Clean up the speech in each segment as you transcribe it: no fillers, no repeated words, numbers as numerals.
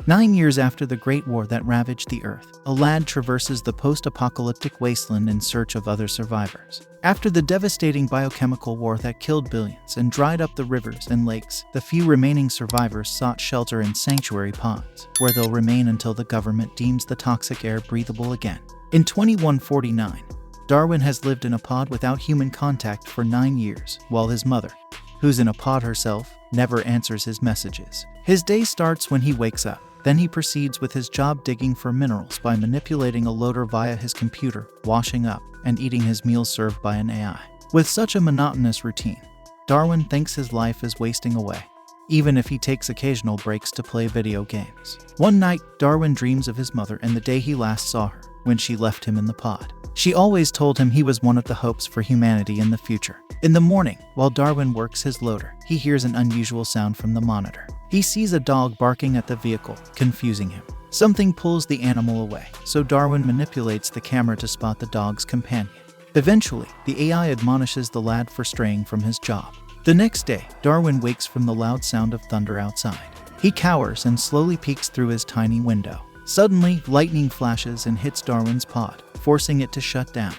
9 years after the Great War that ravaged the Earth, a lad traverses the post-apocalyptic wasteland in search of other survivors. After the devastating biochemical war that killed billions and dried up the rivers and lakes, the few remaining survivors sought shelter in sanctuary pods, where they'll remain until the government deems the toxic air breathable again. In 2149, Darwin has lived in a pod without human contact for 9 years, while his mother, who's in a pod herself, never answers his messages. His day starts when he wakes up. Then he proceeds with his job digging for minerals by manipulating a loader via his computer, washing up, and eating his meals served by an AI. With such a monotonous routine, Darwin thinks his life is wasting away, even if he takes occasional breaks to play video games. One night, Darwin dreams of his mother and the day he last saw her, when she left him in the pod. She always told him he was one of the hopes for humanity in the future. In the morning, while Darwin works his loader, he hears an unusual sound from the monitor. He sees a dog barking at the vehicle, confusing him. Something pulls the animal away, so Darwin manipulates the camera to spot the dog's companion. Eventually, the AI admonishes the lad for straying from his job. The next day, Darwin wakes from the loud sound of thunder outside. He cowers and slowly peeks through his tiny window. Suddenly, lightning flashes and hits Darwin's pod, forcing it to shut down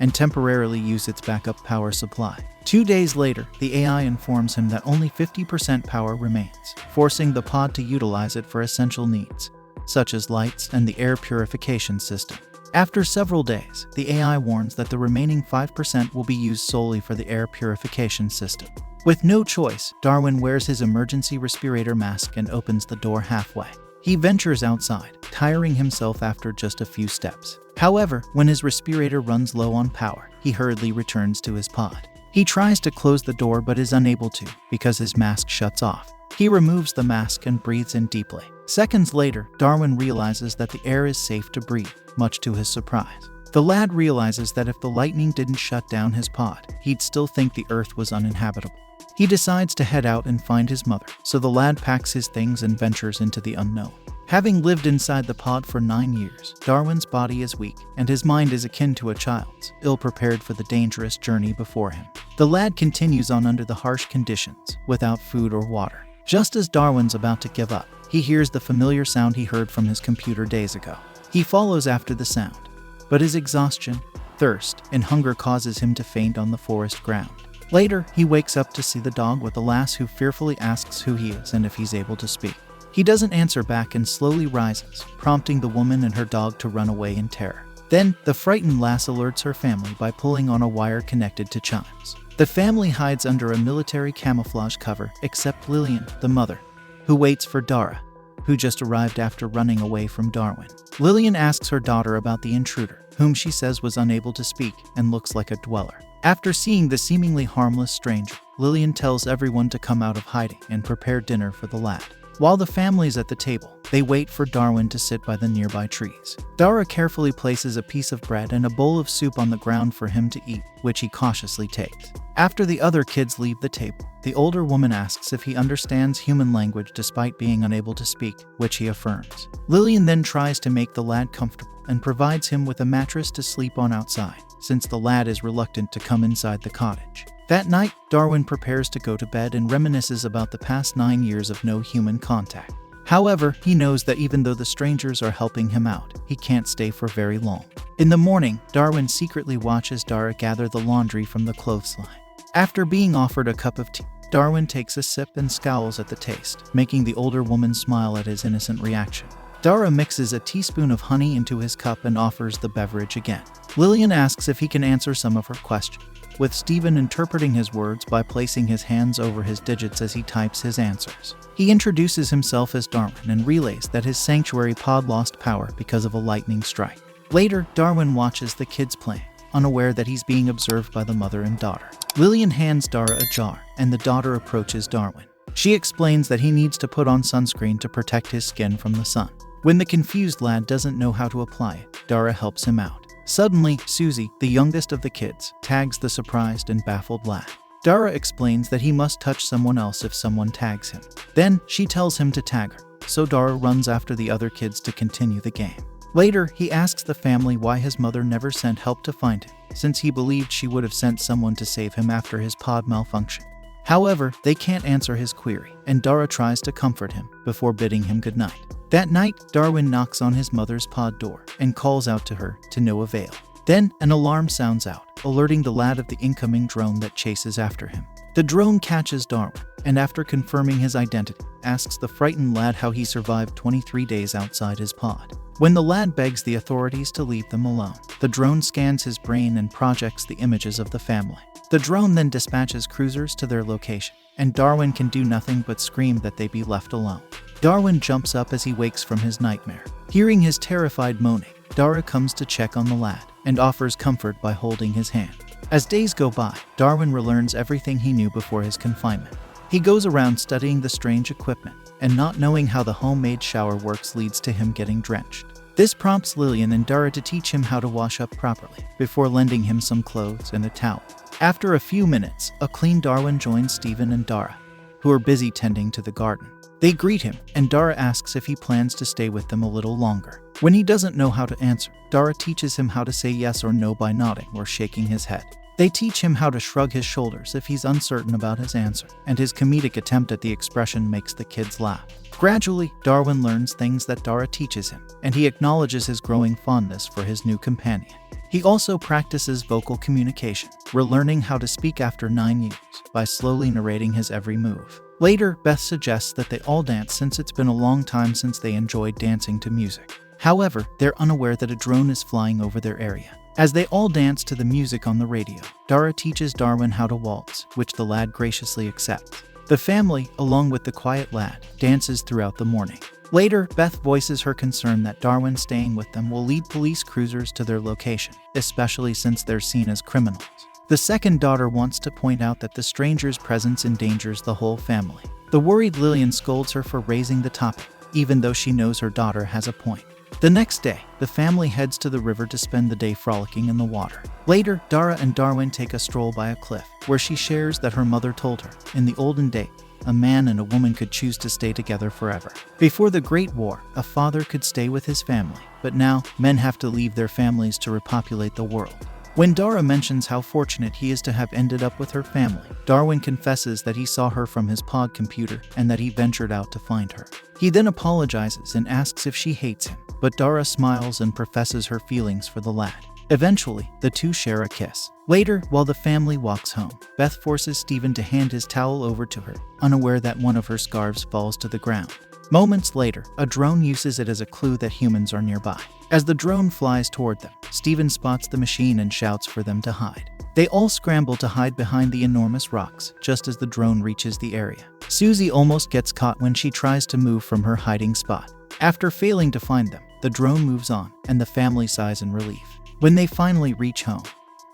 and temporarily use its backup power supply. 2 days later, the AI informs him that only 50% power remains, forcing the pod to utilize it for essential needs, such as lights and the air purification system. After several days, the AI warns that the remaining 5% will be used solely for the air purification system. With no choice, Darwin wears his emergency respirator mask and opens the door halfway. He ventures outside, tiring himself after just a few steps. However, when his respirator runs low on power, he hurriedly returns to his pod. He tries to close the door but is unable to because his mask shuts off. He removes the mask and breathes in deeply. Seconds later, Darwin realizes that the air is safe to breathe, much to his surprise. The lad realizes that if the lightning didn't shut down his pod, he'd still think the Earth was uninhabitable. He decides to head out and find his mother, so the lad packs his things and ventures into the unknown. Having lived inside the pod for 9 years, Darwin's body is weak, and his mind is akin to a child's, ill-prepared for the dangerous journey before him. The lad continues on under the harsh conditions, without food or water. Just as Darwin's about to give up, he hears the familiar sound he heard from his computer days ago. He follows after the sound, but his exhaustion, thirst, and hunger causes him to faint on the forest ground. Later, he wakes up to see the dog with a lass who fearfully asks who he is and if he's able to speak. He doesn't answer back and slowly rises, prompting the woman and her dog to run away in terror. Then, the frightened lass alerts her family by pulling on a wire connected to chimes. The family hides under a military camouflage cover, except Lillian, the mother, who waits for Dara, who just arrived after running away from Darwin. Lillian asks her daughter about the intruder, whom she says was unable to speak and looks like a dweller. After seeing the seemingly harmless stranger, Lillian tells everyone to come out of hiding and prepare dinner for the lad. While the family's at the table, they wait for Darwin to sit by the nearby trees. Dara carefully places a piece of bread and a bowl of soup on the ground for him to eat, which he cautiously takes. After the other kids leave the table, the older woman asks if he understands human language despite being unable to speak, which he affirms. Lillian then tries to make the lad comfortable and provides him with a mattress to sleep on outside, since the lad is reluctant to come inside the cottage. That night, Darwin prepares to go to bed and reminisces about the past 9 years of no human contact. However, he knows that even though the strangers are helping him out, he can't stay for very long. In the morning, Darwin secretly watches Dara gather the laundry from the clothesline. After being offered a cup of tea, Darwin takes a sip and scowls at the taste, making the older woman smile at his innocent reaction. Dara mixes a teaspoon of honey into his cup and offers the beverage again. Lillian asks if he can answer some of her questions, with Stephen interpreting his words by placing his hands over his digits as he types his answers. He introduces himself as Darwin and relays that his sanctuary pod lost power because of a lightning strike. Later, Darwin watches the kids playing, unaware that he's being observed by the mother and daughter. Lillian hands Dara a jar, and the daughter approaches Darwin. She explains that he needs to put on sunscreen to protect his skin from the sun. When the confused lad doesn't know how to apply it, Dara helps him out. Suddenly, Susie, the youngest of the kids, tags the surprised and baffled lad. Dara explains that he must touch someone else if someone tags him. Then, she tells him to tag her, so Dara runs after the other kids to continue the game. Later, he asks the family why his mother never sent help to find him, since he believed she would have sent someone to save him after his pod malfunctioned. However, they can't answer his query, and Dara tries to comfort him before bidding him goodnight. That night, Darwin knocks on his mother's pod door and calls out to her, to no avail. Then, an alarm sounds out, alerting the lad of the incoming drone that chases after him. The drone catches Darwin, and after confirming his identity, asks the frightened lad how he survived 23 days outside his pod. When the lad begs the authorities to leave them alone, the drone scans his brain and projects the images of the family. The drone then dispatches cruisers to their location, and Darwin can do nothing but scream that they be left alone. Darwin jumps up as he wakes from his nightmare. Hearing his terrified moaning, Dara comes to check on the lad and offers comfort by holding his hand. As days go by, Darwin relearns everything he knew before his confinement. He goes around studying the strange equipment, and not knowing how the homemade shower works leads to him getting drenched. This prompts Lillian and Dara to teach him how to wash up properly, before lending him some clothes and a towel. After a few minutes, a clean Darwin joins Stephen and Dara, who are busy tending to the garden. They greet him, and Dara asks if he plans to stay with them a little longer. When he doesn't know how to answer, Dara teaches him how to say yes or no by nodding or shaking his head. They teach him how to shrug his shoulders if he's uncertain about his answer, and his comedic attempt at the expression makes the kids laugh. Gradually, Darwin learns things that Dara teaches him, and he acknowledges his growing fondness for his new companion. He also practices vocal communication, relearning how to speak after 9 years by slowly narrating his every move. Later, Beth suggests that they all dance since it's been a long time since they enjoyed dancing to music. However, they're unaware that a drone is flying over their area. As they all dance to the music on the radio, Dara teaches Darwin how to waltz, which the lad graciously accepts. The family, along with the quiet lad, dances throughout the morning. Later, Beth voices her concern that Darwin staying with them will lead police cruisers to their location, especially since they're seen as criminals. The second daughter wants to point out that the stranger's presence endangers the whole family. The worried Lillian scolds her for raising the topic, even though she knows her daughter has a point. The next day, the family heads to the river to spend the day frolicking in the water. Later, Dara and Darwin take a stroll by a cliff, where she shares that her mother told her, in the olden days, a man and a woman could choose to stay together forever. Before the Great War, a father could stay with his family, but now, men have to leave their families to repopulate the world. When Dara mentions how fortunate he is to have ended up with her family, Darwin confesses that he saw her from his pod computer and that he ventured out to find her. He then apologizes and asks if she hates him, but Dara smiles and professes her feelings for the lad. Eventually, the two share a kiss. Later, while the family walks home, Beth forces Stephen to hand his towel over to her, unaware that one of her scarves falls to the ground. Moments later, a drone uses it as a clue that humans are nearby. As the drone flies toward them, Stephen spots the machine and shouts for them to hide. They all scramble to hide behind the enormous rocks, just as the drone reaches the area. Susie almost gets caught when she tries to move from her hiding spot. After failing to find them, the drone moves on, and the family sighs in relief. When they finally reach home,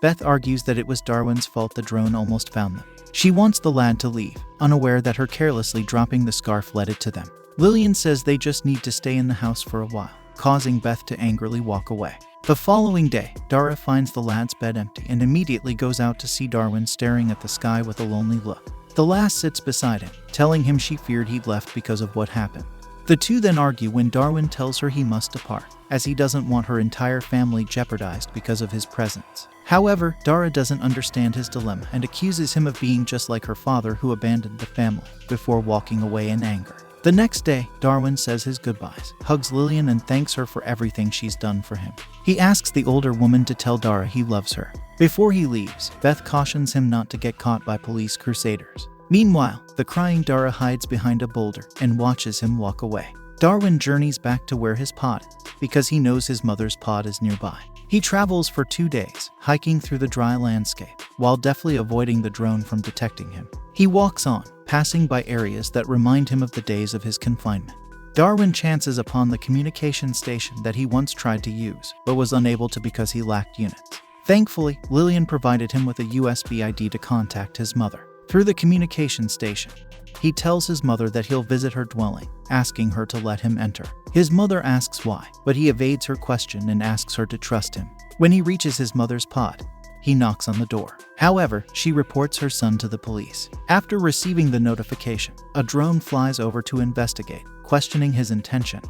Beth argues that it was Darwin's fault the drone almost found them. She wants the lad to leave, unaware that her carelessly dropping the scarf led it to them. Lillian says they just need to stay in the house for a while, causing Beth to angrily walk away. The following day, Dara finds the lad's bed empty and immediately goes out to see Darwin staring at the sky with a lonely look. The lass sits beside him, telling him she feared he'd left because of what happened. The two then argue when Darwin tells her he must depart, as he doesn't want her entire family jeopardized because of his presence. However, Dara doesn't understand his dilemma and accuses him of being just like her father who abandoned the family, before walking away in anger. The next day, Darwin says his goodbyes, hugs Lillian and thanks her for everything she's done for him. He asks the older woman to tell Dara he loves her. Before he leaves, Beth cautions him not to get caught by police crusaders. Meanwhile, the crying Dara hides behind a boulder and watches him walk away. Darwin journeys back to where his pod is, because he knows his mother's pod is nearby. He travels for 2 days, hiking through the dry landscape, while deftly avoiding the drone from detecting him. He walks on, passing by areas that remind him of the days of his confinement. Darwin chances upon the communication station that he once tried to use, but was unable to because he lacked units. Thankfully, Lillian provided him with a USB ID to contact his mother. Through the communication station, he tells his mother that he'll visit her dwelling, asking her to let him enter. His mother asks why, but he evades her question and asks her to trust him. When he reaches his mother's pod, he knocks on the door. However, she reports her son to the police. After receiving the notification, a drone flies over to investigate, questioning his intention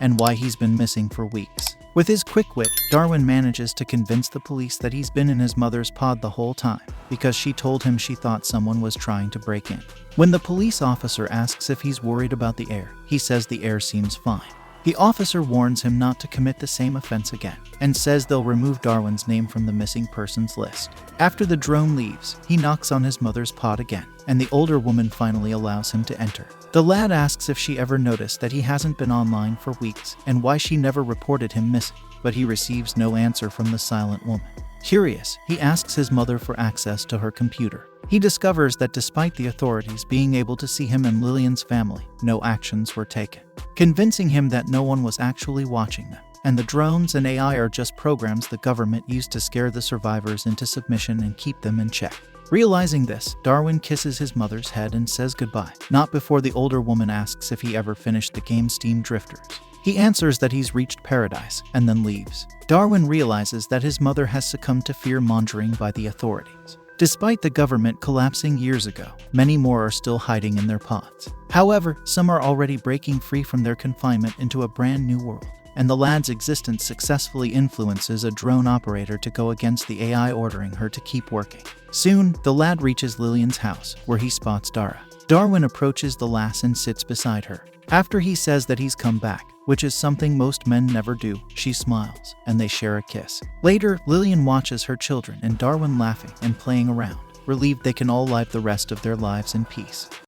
and why he's been missing for weeks. With his quick wit, Darwin manages to convince the police that he's been in his mother's pod the whole time, because she told him she thought someone was trying to break in. When the police officer asks if he's worried about the air, he says the air seems fine. The officer warns him not to commit the same offense again, and says they'll remove Darwin's name from the missing persons list. After the drone leaves, he knocks on his mother's pod again, and the older woman finally allows him to enter. The lad asks if she ever noticed that he hasn't been online for weeks and why she never reported him missing, but he receives no answer from the silent woman. Curious, he asks his mother for access to her computer. He discovers that despite the authorities being able to see him and Lillian's family, no actions were taken, convincing him that no one was actually watching them, and the drones and AI are just programs the government used to scare the survivors into submission and keep them in check. Realizing this, Darwin kisses his mother's head and says goodbye, not before the older woman asks if he ever finished the game Steam Drifters. He answers that he's reached paradise, and then leaves. Darwin realizes that his mother has succumbed to fear-mongering by the authorities. Despite the government collapsing years ago, many more are still hiding in their pods. However, some are already breaking free from their confinement into a brand new world, and the lad's existence successfully influences a drone operator to go against the AI ordering her to keep working. Soon, the lad reaches Lillian's house, where he spots Dara. Darwin approaches the lass and sits beside her. After he says that he's come back, which is something most men never do, she smiles, and they share a kiss. Later, Lillian watches her children and Darwin laughing and playing around, relieved they can all live the rest of their lives in peace.